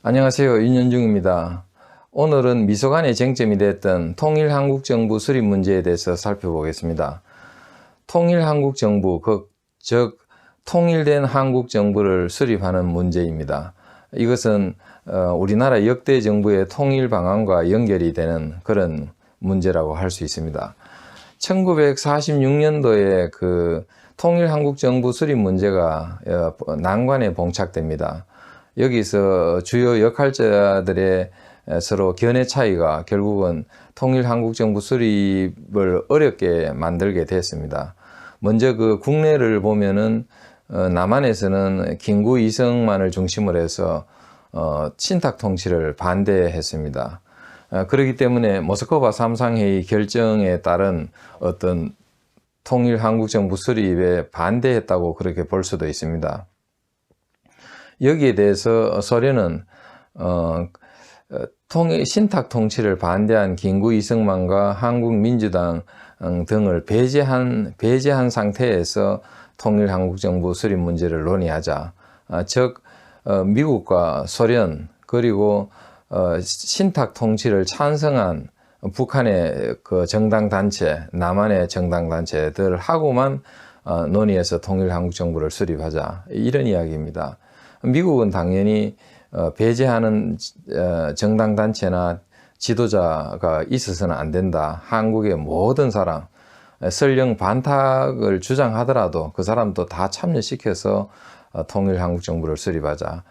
안녕하세요. 윤현중입니다. 오늘은 미소 간의 쟁점이 됐던 통일한국정부 수립 문제에 대해서 살펴보겠습니다. 통일한국정부, 즉 통일된 한국정부를 수립하는 문제입니다. 이것은 우리나라 역대 정부의 통일 방안과 연결이 되는 그런 문제라고 할 수 있습니다. 1946년도에 그 통일한국정부 수립 문제가 난관에 봉착됩니다. 여기서 주요 역할자들의 서로 견해 차이가 결국은 통일한국정부 수립을 어렵게 만들게 됐습니다. 먼저 그 국내를 보면은 남한에서는 김구 이성만을 중심으로 해서 친탁 통치를 반대했습니다. 그렇기 때문에 모스크바 3상회의 결정에 따른 어떤 통일한국정부 수립에 반대했다고 그렇게 볼 수도 있습니다. 여기에 대해서 소련은 신탁 통치를 반대한 김구 이성만과 한국민주당 등을 배제한 상태에서 통일한국정부 수립 문제를 논의하자. 즉 미국과 소련 그리고 신탁 통치를 찬성한 북한의 그 정당단체, 남한의 정당단체들하고만 논의해서 통일한국정부를 수립하자, 이런 이야기입니다. 미국은 당연히 배제하는 정당단체나 지도자가 있어서는 안 된다. 한국의 모든 사람, 설령 반탁을 주장하더라도 그 사람도 다 참여시켜서 통일한국정부를 수립하자.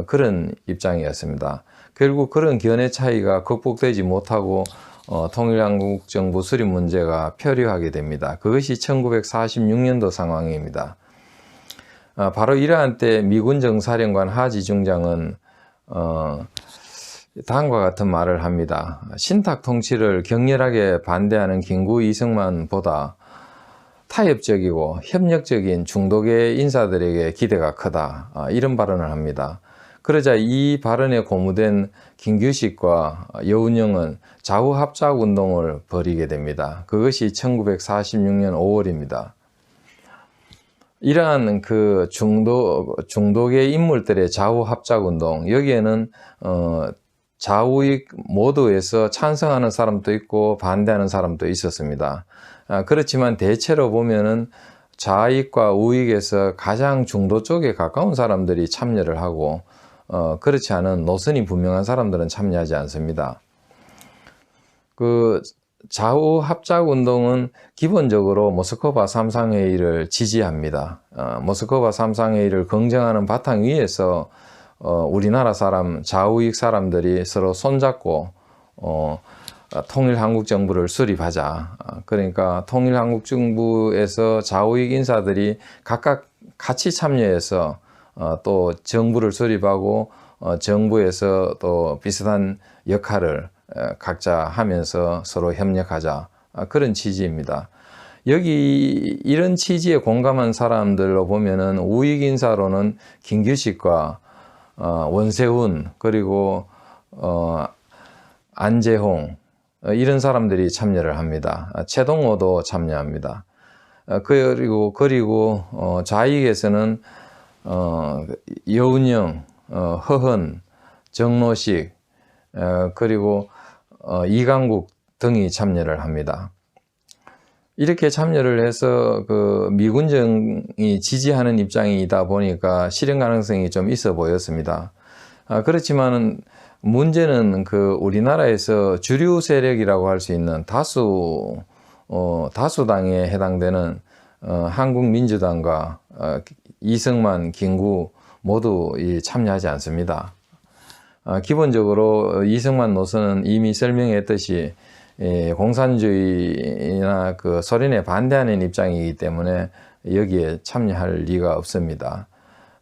그런 입장이었습니다. 결국 그런 견해 차이가 극복되지 못하고 통일한국정부 수립 문제가 표류하게 됩니다. 그것이 1946년도 상황입니다. 바로 이러한 때 미군 정사령관 하지 중장은 다음과 같은 말을 합니다. 신탁 통치를 격렬하게 반대하는 김구 이성만보다 타협적이고 협력적인 중도계 인사들에게 기대가 크다, 이런 발언을 합니다. 그러자 이 발언에 고무된 김규식과 여운형은 좌우합작 운동을 벌이게 됩니다. 그것이 1946년 5월입니다. 이러한 그 중도계 인물들의 좌우합작 운동, 여기에는 좌우익 모두에서 찬성하는 사람도 있고 반대하는 사람도 있었습니다. 그렇지만 대체로 보면은 좌익과 우익에서 가장 중도 쪽에 가까운 사람들이 참여를 하고 그렇지 않은 노선이 분명한 사람들은 참여하지 않습니다. 그 좌우 합작 운동은 기본적으로 모스크바 3상회의를 지지합니다. 모스크바 3상회의를 긍정하는 바탕 위에서 우리나라 사람, 좌우익 사람들이 서로 손잡고 통일한국정부를 수립하자. 그러니까 통일한국정부에서 좌우익 인사들이 각각 같이 참여해서 또 정부를 수립하고 정부에서 또 비슷한 역할을 각자 하면서 서로 협력하자, 그런 취지입니다. 여기 이런 취지에 공감한 사람들로 보면은 우익 인사로는 김규식과 원세훈 그리고 안재홍, 이런 사람들이 참여를 합니다. 최동호도 참여합니다. 그리고 좌익에서는 여운형, 허헌, 정노식, 그리고 이강국 등이 참여를 합니다. 이렇게 참여를 해서 그 미군정이 지지하는 입장이다 보니까 실현 가능성이 좀 있어 보였습니다. 그렇지만 문제는 그 우리나라에서 주류 세력이라고 할 수 있는 다수당에 해당되는 한국민주당과 이성만, 김구 모두 참여하지 않습니다. 기본적으로 이성만 노선은 이미 설명했듯이 공산주의나 그 소련에 반대하는 입장이기 때문에 여기에 참여할 리가 없습니다.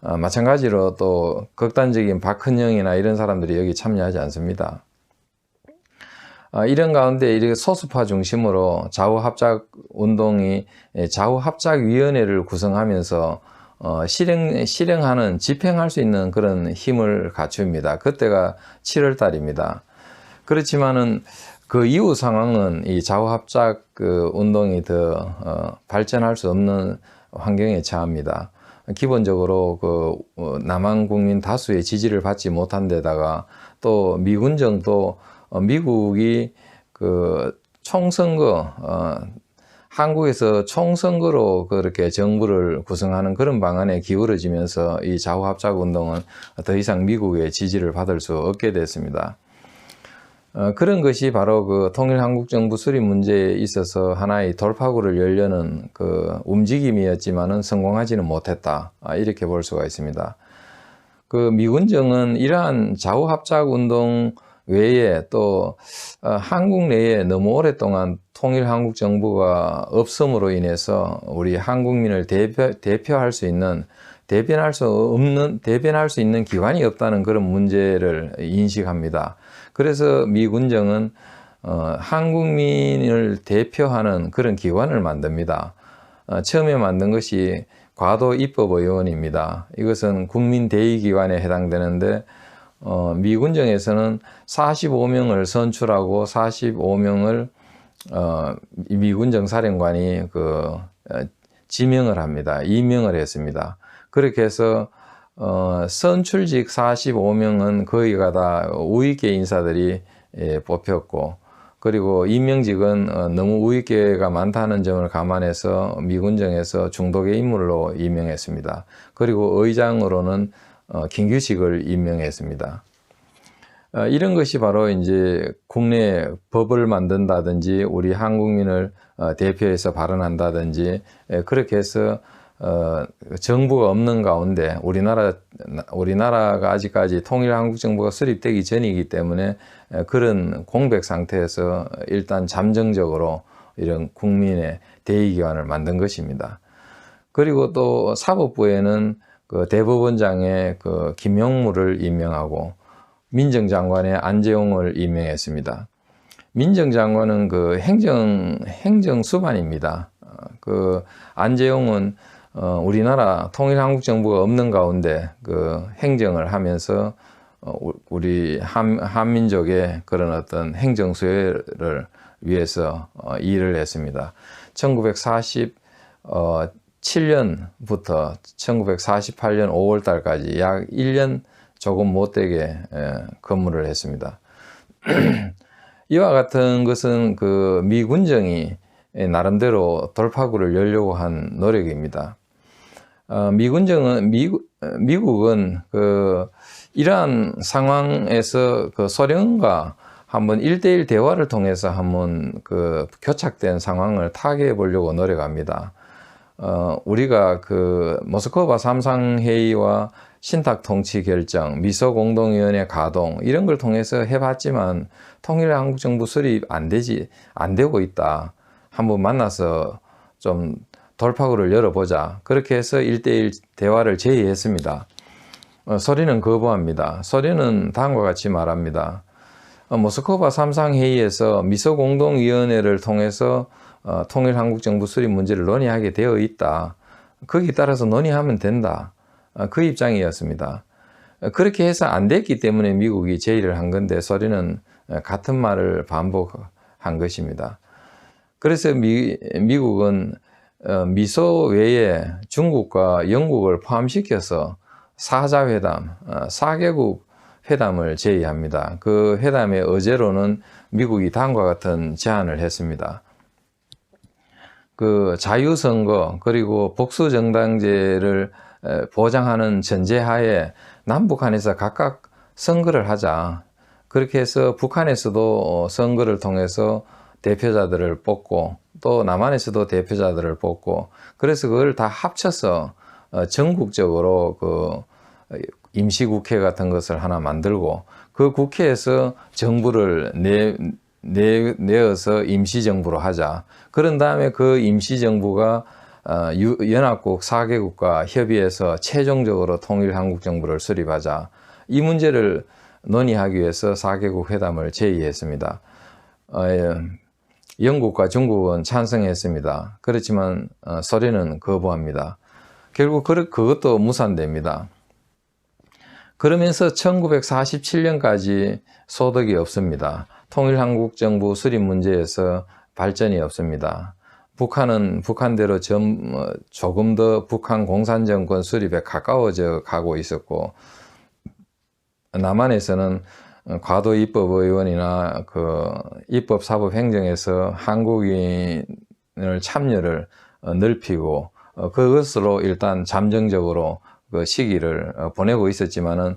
마찬가지로 또 극단적인 박헌영이나 이런 사람들이 여기 참여하지 않습니다. 이런 가운데 이렇게 소수파 중심으로 좌우합작 운동이 좌우합작위원회를 구성하면서 실행하는, 집행할 수 있는 그런 힘을 갖춥니다. 그때가 7월 달입니다. 그렇지만은 그 이후 상황은 이 좌우합작 운동이 더 발전할 수 없는 환경에 처합니다. 기본적으로 남한 국민 다수의 지지를 받지 못한 데다가 또 미군정도 미국이 총선거 한국에서 총선거로 그렇게 정부를 구성하는 그런 방안에 기울어지면서 이 좌우합작 운동은 더 이상 미국의 지지를 받을 수 없게 됐습니다. 그런 것이 바로 통일한국정부 수립 문제에 있어서 하나의 돌파구를 열려는 움직임이었지만은 성공하지는 못했다. 이렇게 볼 수가 있습니다. 미군정은 이러한 좌우합작 운동 외에 또 한국 내에 너무 오랫동안 통일한국정부가 없음으로 인해서 우리 한국민을 대변할 수 있는 기관이 없다는 그런 문제를 인식합니다. 그래서 미군정은 한국민을 대표하는 그런 기관을 만듭니다. 처음에 만든 것이 과도입법의원입니다. 이것은 국민대의기관에 해당되는데 미군정에서는 45명을 선출하고 45명을 미군정 사령관이 지명을 합니다. 임명을 했습니다. 그렇게 해서 선출직 45명은 거의가 다 우익계 인사들이 뽑혔고, 그리고 임명직은 너무 우익계가 많다는 점을 감안해서 미군정에서 중도계 인물로 임명했습니다. 그리고 의장으로는 김규식을 임명했습니다. 이런 것이 바로 이제 국내 법을 만든다든지 우리 한국민을 대표해서 발언한다든지 그렇게 해서 정부가 없는 가운데 우리나라가 아직까지 통일한국정부가 수립되기 전이기 때문에 그런 공백 상태에서 일단 잠정적으로 이런 국민의 대의기관을 만든 것입니다. 그리고 또 사법부에는 대법원장에 김용무를 임명하고 민정장관에 안재홍을 임명했습니다. 민정장관은 행정수반입니다. 안재홍은 우리나라 통일한국정부가 없는 가운데 행정을 하면서 우리 한민족의 그런 어떤 행정수혜를 위해서 일을 했습니다. 1947년부터 1948년 5월 달까지 약 1년 조금 못되게 근무를 했습니다. 이와 같은 것은 미군정이 나름대로 돌파구를 열려고 한 노력입니다. 미국은 이러한 상황에서 소련과 한번 1대1 대화를 통해서 한번 교착된 상황을 타개해 보려고 노력합니다. 우리가 모스크바 3상 회의와 신탁통치 결정, 미소공동위원회 가동 이런 걸 통해서 해봤지만 통일한국정부 수립 안 되고 있다. 한번 만나서 좀 돌파구를 열어보자. 그렇게 해서 1대1 대화를 제의했습니다. 소련은 거부합니다. 소련은 다음과 같이 말합니다. 모스크바 3상 회의에서 미소공동위원회를 통해서 통일한국정부 수립 문제를 논의하게 되어 있다. 거기에 따라서 논의하면 된다. 그 입장이었습니다. 그렇게 해서 안 됐기 때문에 미국이 제의를 한 건데 소련은 같은 말을 반복한 것입니다. 그래서 미국은 미소 외에 중국과 영국을 포함시켜서 4자회담, 4개국 회담을 제의합니다. 그 회담의 의제로는 미국이 다음과 같은 제안을 했습니다. 자유선거 그리고 복수정당제를 보장하는 전제하에 남북한에서 각각 선거를 하자. 그렇게 해서 북한에서도 선거를 통해서 대표자들을 뽑고 또 남한에서도 대표자들을 뽑고 그래서 그걸 다 합쳐서 전국적으로 임시국회 같은 것을 하나 만들고 그 국회에서 정부를 내어서 임시정부로 하자. 그런 다음에 그 임시정부가 연합국 4개국과 협의해서 최종적으로 통일한국정부를 수립하자. 이 문제를 논의하기 위해서 4개국 회담을 제의했습니다. 영국과 중국은 찬성했습니다. 그렇지만 소련은 거부합니다. 결국 그것도 무산됩니다. 그러면서 1947년까지 소득이 없습니다. 통일한국정부 수립 문제에서 발전이 없습니다. 북한은 북한대로 조금 더 북한 공산정권 수립에 가까워져 가고 있었고, 남한에서는 과도 입법의원이나 그 입법사법행정에서 한국인을 참여를 넓히고, 그것으로 일단 잠정적으로 그 시기를 보내고 있었지만은,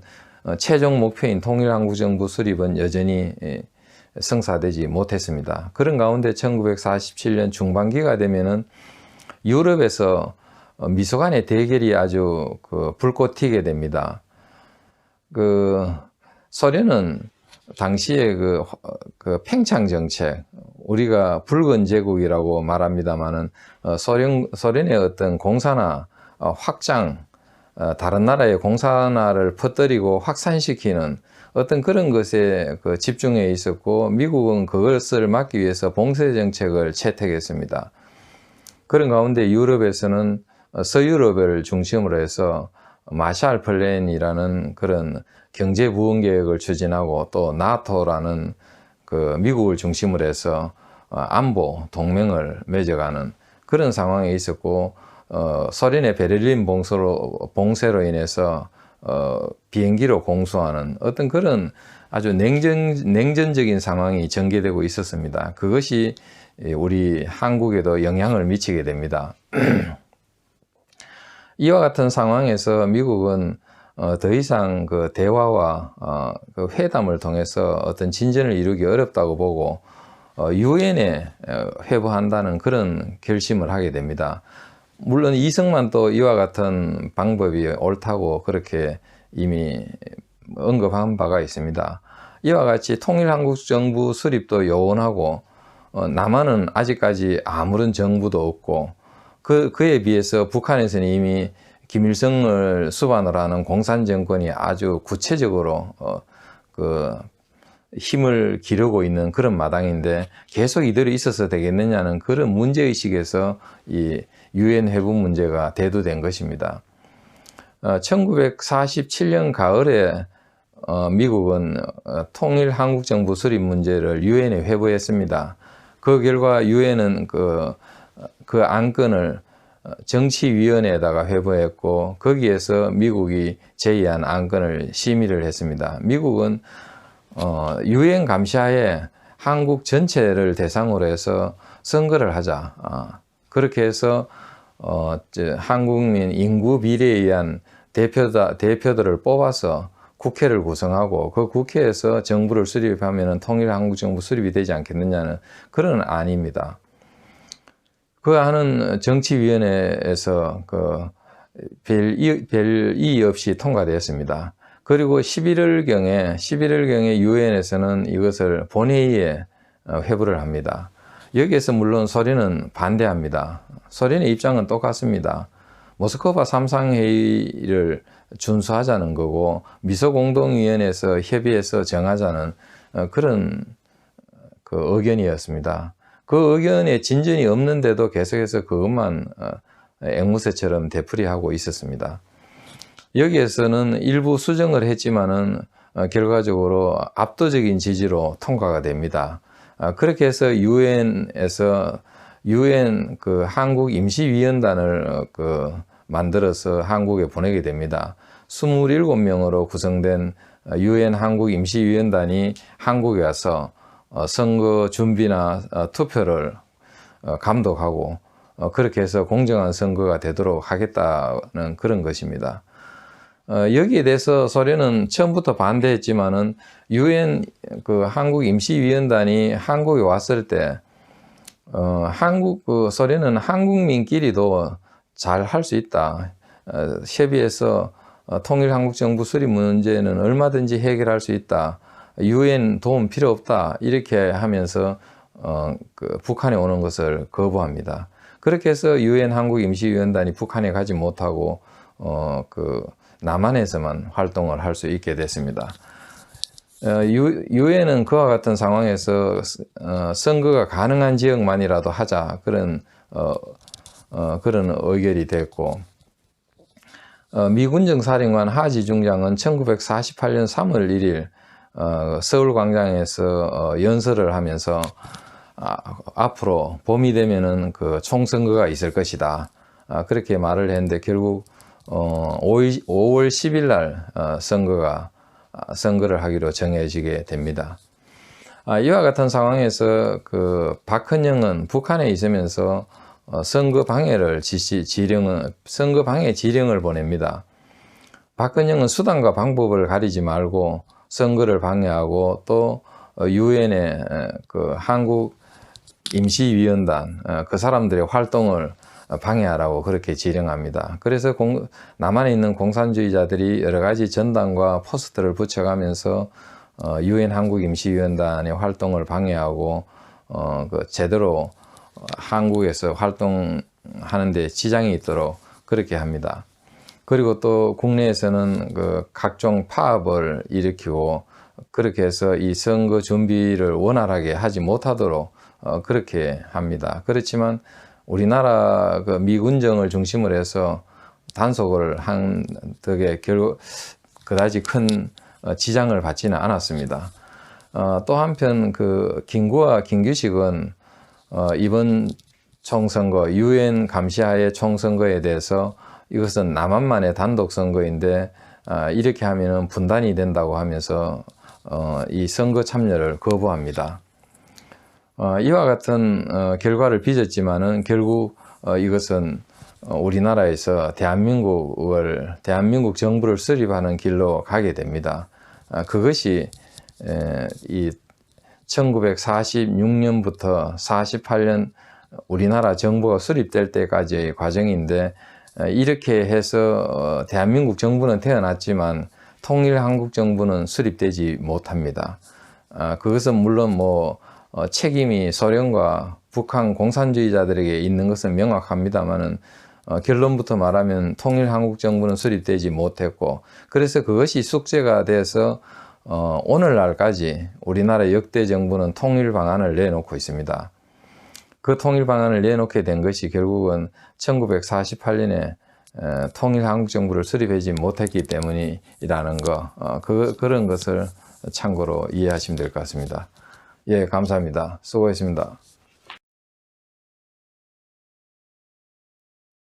최종 목표인 통일한국정부 수립은 여전히 성사되지 못했습니다. 그런 가운데 1947년 중반기가 되면은 유럽에서 미소 간의 대결이 아주 불꽃 튀게 됩니다. 소련은 당시에 팽창 정책, 우리가 붉은 제국이라고 말합니다만은, 소련의 어떤 공산화 확장, 다른 나라의 공산화를 퍼뜨리고 확산시키는 어떤 그런 것에 집중해 있었고, 미국은 그것을 막기 위해서 봉쇄 정책을 채택했습니다. 그런 가운데 유럽에서는 서유럽을 중심으로 해서 마샬 플랜이라는 그런 경제 부흥 계획을 추진하고, 또 나토라는 미국을 중심으로 해서 안보 동맹을 맺어가는 그런 상황에 있었고, 소련의 베를린 봉쇄로 인해서 비행기로 공수하는 어떤 그런 아주 냉전적인 상황이 전개되고 있었습니다. 그것이 우리 한국에도 영향을 미치게 됩니다. 이와 같은 상황에서 미국은 더 이상 대화와 회담을 통해서 어떤 진전을 이루기 어렵다고 보고, 유엔에 회부한다는 그런 결심을 하게 됩니다. 물론 이승만도 이와 같은 방법이 옳다고 그렇게 이미 언급한 바가 있습니다. 이와 같이 통일한국정부 수립도 요원하고, 남한은 아직까지 아무런 정부도 없고, 그에 비해서 북한에서는 이미 김일성을 수반으로 하는 공산정권이 아주 구체적으로 힘을 기르고 있는 그런 마당인데, 계속 이대로 있어서 되겠느냐는 그런 문제의식에서 이 유엔 회부 문제가 대두된 것입니다. 1947년 가을에 미국은 통일한국정부 수립 문제를 유엔에 회부했습니다. 그 결과 유엔은 그 안건을 정치위원회에다가 회부했고, 거기에서 미국이 제의한 안건을 심의를 했습니다. 미국은 유엔 감시하에 한국 전체를 대상으로 해서 선거를 하자. 그렇게 해서 한국민 인구 비례에 의한 대표들을 뽑아서 국회를 구성하고, 그 국회에서 정부를 수립하면 통일한국정부 수립이 되지 않겠느냐는 그런 안입니다. 그 안은 정치위원회에서 별 이의 없이 통과되었습니다. 그리고 11월경에 유엔에서는 이것을 본회의에 회부를 합니다. 여기에서 물론 소련은 반대합니다. 소련의 입장은 똑같습니다. 모스크바 3상회의를 준수하자는 거고, 미소공동위원회에서 협의해서 정하자는 그런 의견이었습니다. 그 의견에 진전이 없는데도 계속해서 그것만 앵무새처럼 되풀이하고 있었습니다. 여기에서는 일부 수정을 했지만은 결과적으로 압도적인 지지로 통과가 됩니다. 그렇게 해서 유엔에서 한국 임시위원단을 만들어서 한국에 보내게 됩니다. 27명으로 구성된 유엔 한국 임시위원단이 한국에 와서 선거 준비나 투표를 감독하고, 그렇게 해서 공정한 선거가 되도록 하겠다는 그런 것입니다. 여기에 대해서 소련은 처음부터 반대했지만은 유엔 한국 임시위원단이 한국에 왔을 때 소련은 한국민끼리도 잘 할 수 있다. 협의해서 통일한국정부 수립 문제는 얼마든지 해결할 수 있다. 유엔 도움 필요 없다. 이렇게 하면서 북한에 오는 것을 거부합니다. 그렇게 해서 유엔 한국 임시위원단이 북한에 가지 못하고 남한에서만 활동을 할 수 있게 됐습니다. 유엔은 그와 같은 상황에서 선거가 가능한 지역만이라도 하자, 그런 의결이 됐고, 미군정사령관 하지 중장은 1948년 3월 1일 서울광장에서 연설을 하면서 앞으로 봄이 되면은 그 총선거가 있을 것이다. 그렇게 말을 했는데 결국 5월 10일 날 선거를 하기로 정해지게 됩니다. 이와 같은 상황에서 그 박헌영은 북한에 있으면서 선거 방해 지령을 보냅니다. 박헌영은 수단과 방법을 가리지 말고 선거를 방해하고 또 유엔의 그 한국 임시위원단 그 사람들의 활동을 방해하라고 그렇게 지령합니다. 그래서 남한에 있는 공산주의자들이 여러 가지 전단과 포스터를 붙여가면서 유엔 한국 임시위원단의 활동을 방해하고 제대로 한국에서 활동하는 데 지장이 있도록 그렇게 합니다. 그리고 또 국내에서는 그 각종 파업을 일으키고 그렇게 해서 이 선거 준비를 원활하게 하지 못하도록 그렇게 합니다. 그렇지만 우리나라 그 미군정을 중심으로 해서 단속을 한 덕에 결국 그다지 큰 지장을 받지는 않았습니다. 또 한편 그 김구와 김규식은 이번 총선거 유엔 감시하에 총선거에 대해서 이것은 남한만의 단독 선거인데 이렇게 하면은 분단이 된다고 하면서 이 선거 참여를 거부합니다. 이와 같은 결과를 빚었지만은 결국 이것은 우리나라에서 대한민국 정부를 수립하는 길로 가게 됩니다. 그것이 이 1946년부터 48년 우리나라 정부가 수립될 때까지의 과정인데 이렇게 해서 대한민국 정부는 태어났지만 통일한국 정부는 수립되지 못합니다. 그것은 물론 책임이 소련과 북한 공산주의자들에게 있는 것은 명확합니다만은 결론부터 말하면 통일한국 정부는 수립되지 못했고 그래서 그것이 숙제가 돼서 오늘날까지 우리나라 역대 정부는 통일 방안을 내놓고 있습니다. 그 통일 방안을 내놓게 된 것이 결국은 1948년에 통일 한국 정부를 수립하지 못했기 때문이라는 그런 것을 참고로 이해하시면 될 것 같습니다. 예, 감사합니다. 수고했습니다.